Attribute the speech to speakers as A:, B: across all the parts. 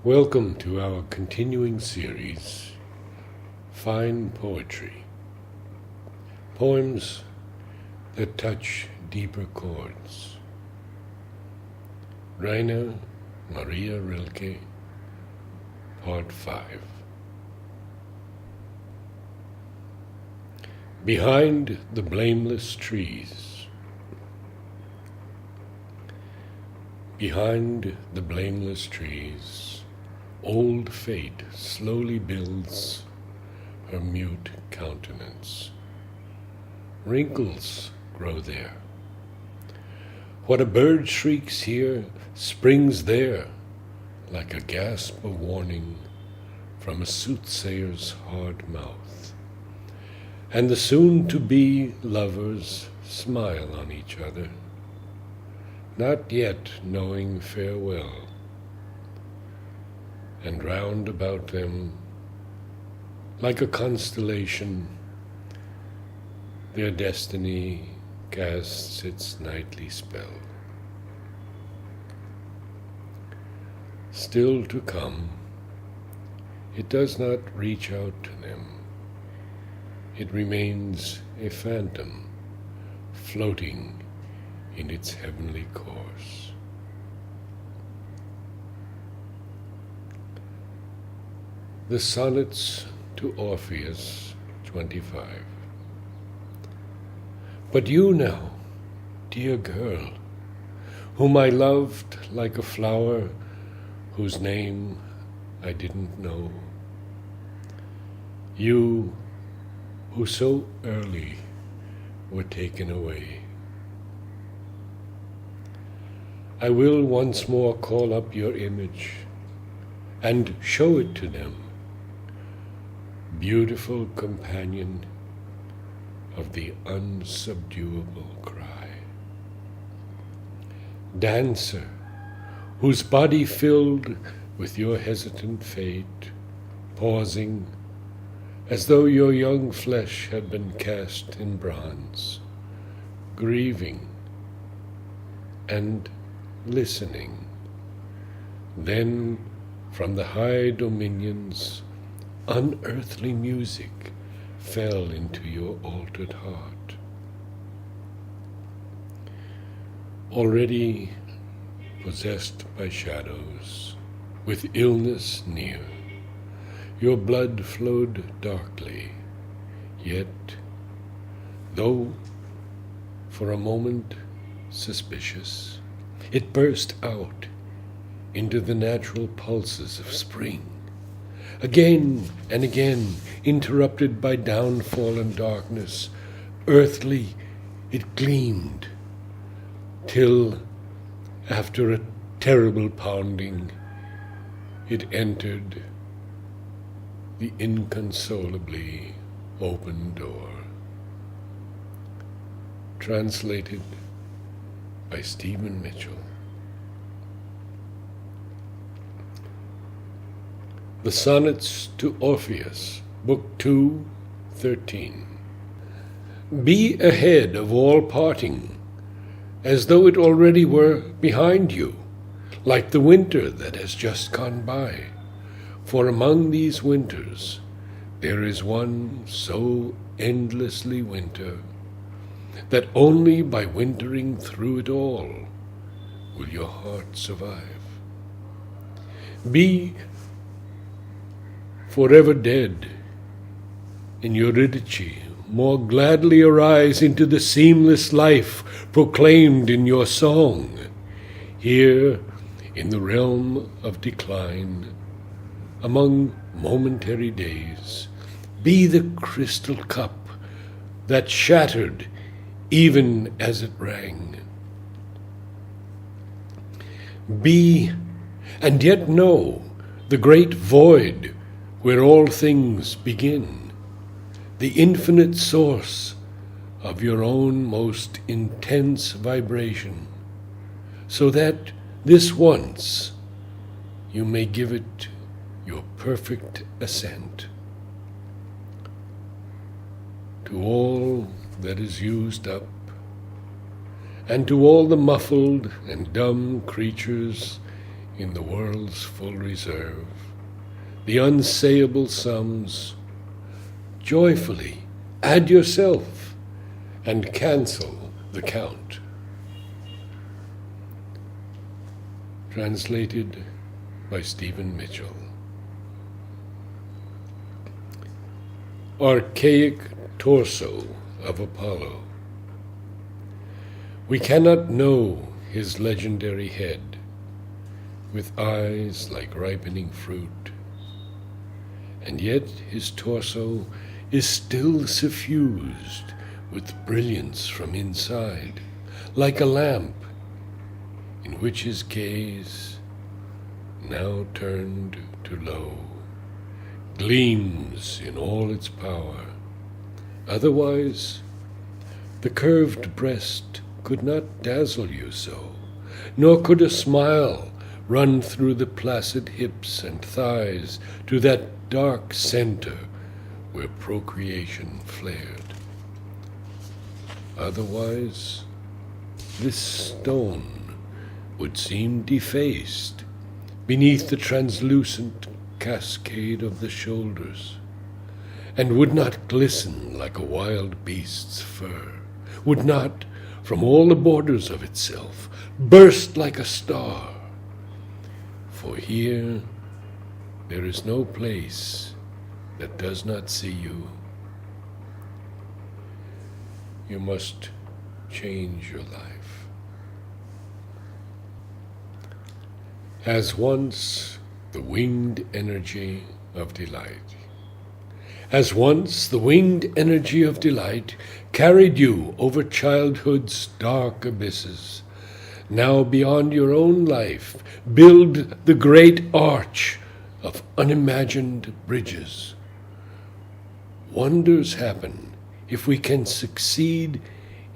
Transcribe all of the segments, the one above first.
A: Welcome to our continuing series, Fine Poetry. Poems that touch deeper chords. Rainer Maria Rilke, Part 5. Behind the blameless trees. Behind the blameless trees, old fate slowly builds her mute countenance. Wrinkles grow there. What a bird shrieks here springs there, like a gasp of warning from a soothsayer's hard mouth. And the soon-to-be lovers smile on each other, not yet knowing farewell. And round about them, like a constellation, their destiny casts its nightly spell. Still to come, it does not reach out to them. It remains a phantom, floating in its heavenly course. The Sonnets to Orpheus, 25. But you now, dear girl, whom I loved like a flower whose name I didn't know, you who so early were taken away, I will once more call up your image and show it to them, beautiful companion of the unsubduable cry. Dancer, whose body filled with your hesitant fate, pausing as though your young flesh had been cast in bronze, grieving and listening. Then from the high dominions unearthly music fell into your altered heart. Already possessed by shadows, with illness near, your blood flowed darkly, yet, though for a moment suspicious, it burst out into the natural pulses of spring. Again and again, interrupted by downfall and darkness, earthly it gleamed, till, after a terrible pounding, it entered the inconsolably open door. Translated by Stephen Mitchell. The Sonnets to Orpheus, Book 2, 13. Be ahead of all parting, as though it already were behind you, like the winter that has just gone by. For among these winters there is one so endlessly winter, that only by wintering through it all will your heart survive. Be forever dead, in Eurydice, more gladly arise into the seamless life proclaimed in your song. Here, in the realm of decline, among momentary days, be the crystal cup that shattered even as it rang. Be, and yet know, the great void where all things begin, the infinite source of your own most intense vibration, so that this once you may give it your perfect assent. To all that is used up, and to all the muffled and dumb creatures in the world's full reserve, the unsayable sums, joyfully add yourself and cancel the count. Translated by Stephen Mitchell. Archaic torso of Apollo. We cannot know his legendary head, with eyes like ripening fruit, and yet his torso is still suffused with brilliance from inside, like a lamp in which his gaze, now turned to low, gleams in all its power. Otherwise, the curved breast could not dazzle you so, nor could a smile run through the placid hips and thighs to that dark center where procreation flared. Otherwise, this stone would seem defaced beneath the translucent cascade of the shoulders, and would not glisten like a wild beast's fur, would not, from all the borders of itself, burst like a star. For here there is no place that does not see you. You must change your life. As once the winged energy of delight. As once the winged energy of delight carried you over childhood's dark abysses, now beyond your own life build the great arch of unimagined bridges. Wonders happen if we can succeed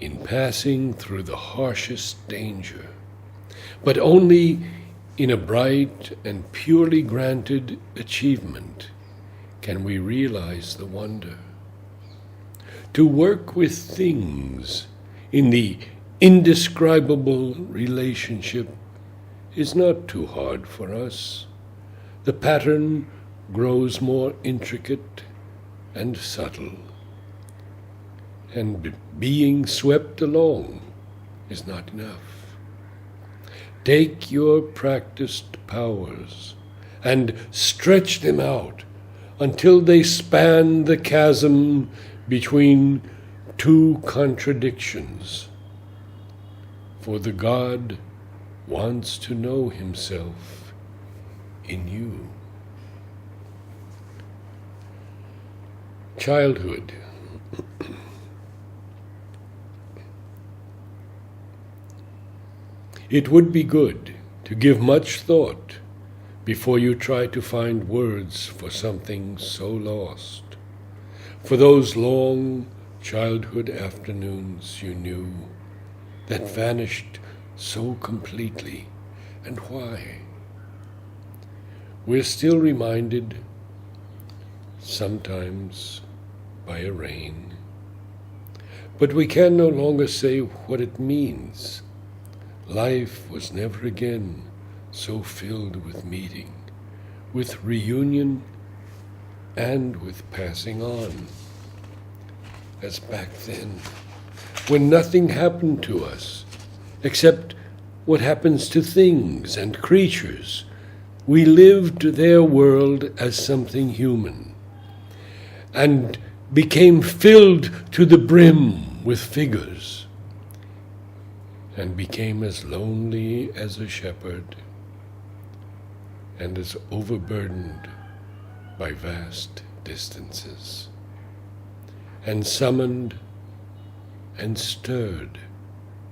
A: in passing through the harshest danger, but only in a bright and purely granted achievement can we realize the wonder. To work with things in the indescribable relationship is not too hard for us. The pattern grows more intricate and subtle, and being swept along is not enough. Take your practiced powers and stretch them out until they span the chasm between two contradictions. For the God wants to know himself in you. Childhood. It would be good to give much thought before you try to find words for something so lost, for those long childhood afternoons you knew that vanished so completely, and why? We're still reminded, sometimes by a rain, but we can no longer say what it means. Life was never again so filled with meeting, with reunion, and with passing on, as back then, when nothing happened to us except what happens to things and creatures. We lived their world as something human, and became filled to the brim with figures, and became as lonely as a shepherd, and as overburdened by vast distances, and summoned and stirred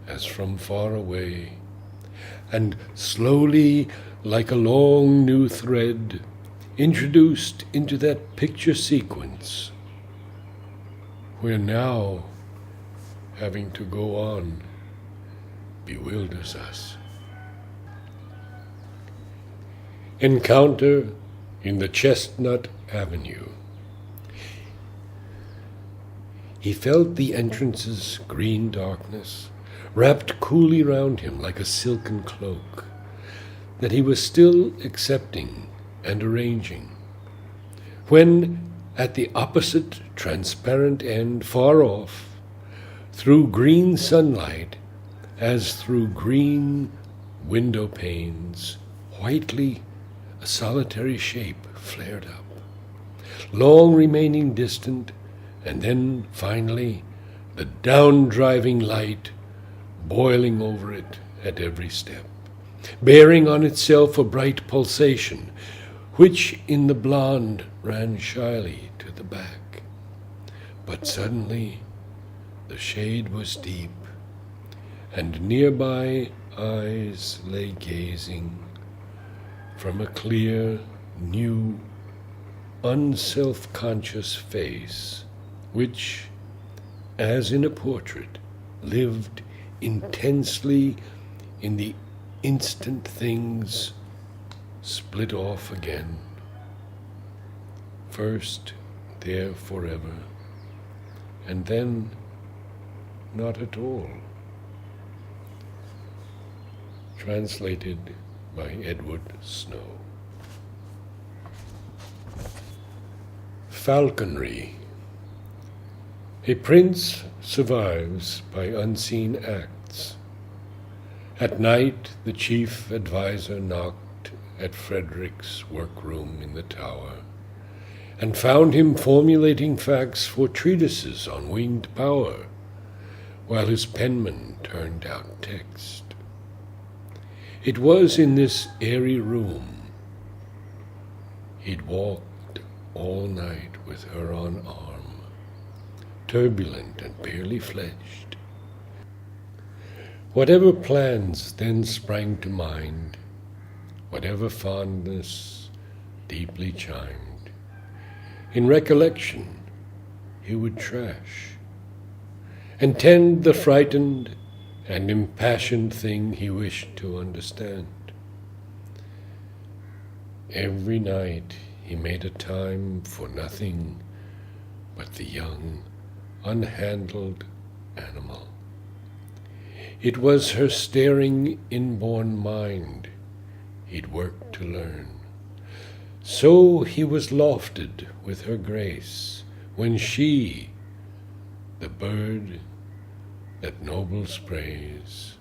A: as from far away, and slowly, like a long new thread, introduced into that picture sequence where now having to go on bewilders us. Encounter in the Chestnut Avenue. He felt the entrance's green darkness wrapped coolly round him like a silken cloak. that he was still accepting and arranging, when at the opposite transparent end, far off, through green sunlight, as through green window panes, whitely a solitary shape flared up, long remaining distant, and then finally the down-driving light boiling over it at every step, bearing on itself a bright pulsation, which in the blonde ran shyly to the back. But suddenly the shade was deep, and nearby eyes lay gazing from a clear, new, unself-conscious face, which, as in a portrait, lived intensely in the instant things split off again, first there forever, and then not at all. Translated by Edward Snow. Falconry. A prince survives by unseen acts. At night, the chief adviser knocked at Frederick's workroom in the tower, and found him formulating facts for treatises on winged power, while his penman turned out text. It was in this airy room he'd walked all night with her on arm, turbulent and barely fledged. Whatever plans then sprang to mind, whatever fondness deeply chimed, in recollection he would trash, and tend the frightened and impassioned thing he wished to understand. Every night he made a time for nothing but the young, unhandled animal. It was her staring, inborn mind he'd worked to learn. So he was lofted with her grace, when she, the bird that nobles praise,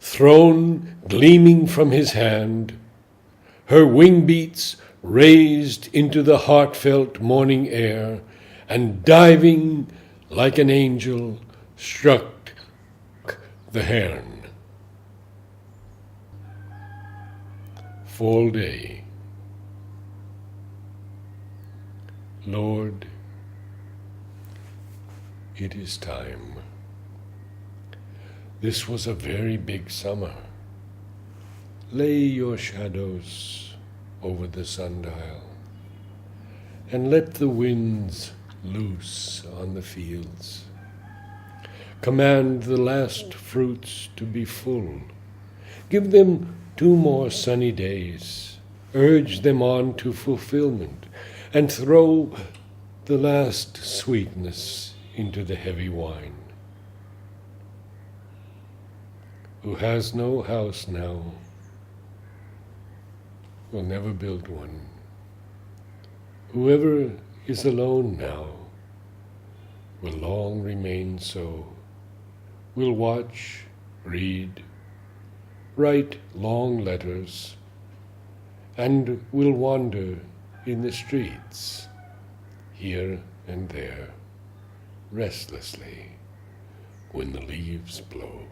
A: thrown gleaming from his hand, her wing beats raised into the heartfelt morning air, and diving like an angel, struck the heron. Fall day. Lord, it is time. This was a very big summer. Lay your shadows over the sundial, and let the winds loose on the fields. Command the last fruits to be full. Give them 2 more sunny days. Urge them on to fulfillment, and throw the last sweetness into the heavy wine. Who has no house now will never build one. Whoever is alone now will long remain so, will watch, read, write long letters, and will wander in the streets, here and there, restlessly, when the leaves blow.